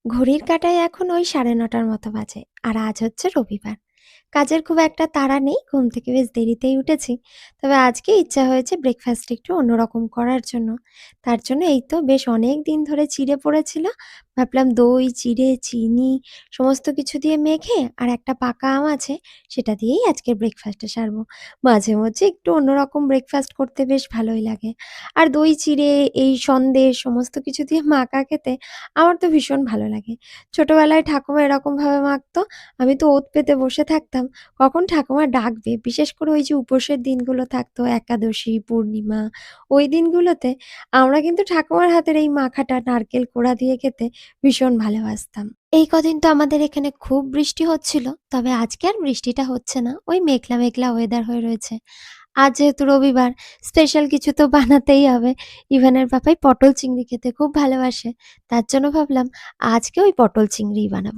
ঘড়ির কাঁটায় এখন ওই ৯:৩০টার মতো বাজে। আর আজ হচ্ছে রবিবার। কাজের খুব একটা তাড়া নেই, ঘুম থেকে বেশ দেরিতেই উঠেছি। তবে আজকে ইচ্ছা হয়েছে ব্রেকফাস্ট একটু অন্যরকম করার জন্য। তার জন্য এই তো বেশ অনেক দিন ধরে চিড়ে পড়েছিল। ভাবলাম দই, চিড়ে, চিনি সমস্ত কিছু দিয়ে মেখে আর একটা পাকা আম আছে, সেটা দিয়েই আজকের ব্রেকফাস্টটা সারবো। মাঝে মধ্যে একটু অন্যরকম ব্রেকফাস্ট করতে বেশ ভালোই লাগে। আর দই, চিড়ে, এই সন্দেশ সমস্ত কিছু দিয়ে মাখা খেতে আমার তো ভীষণ ভালো লাগে। ছোটবেলায় ঠাকুমা এরকমভাবে মাখতো, আমি তো ওত পেতে বসে থাকতাম, কখন ঠাকুমা ডাকবে। বিশেষ করে ওই যে উপোসের দিনগুলো থাকতো, একাদশী, পূর্ণিমা, ওই দিনগুলোতে আমরা কিন্তু ঠাকুমার হাতের এই মাখাটা নারকেল কোড়া দিয়ে খেতে ভীষণ ভালোবাসতাম। এই কদিন তো আমাদের এখানে খুব বৃষ্টি হচ্ছিল, তবে আজকে আর বৃষ্টিটা হচ্ছে না। ওই মেঘলা, মেঘলা ওয়েদার হয়ে রয়েছে। আজ যেহেতু রবিবার, স্পেশাল কিছু তো বানাতেই হবে। ইভানের পাপাই পটল চিংড়ি খেতে খুব ভালোবাসে। তার জন্য ভাবলাম আজকে ওই পটল চিংড়িই বানাবো।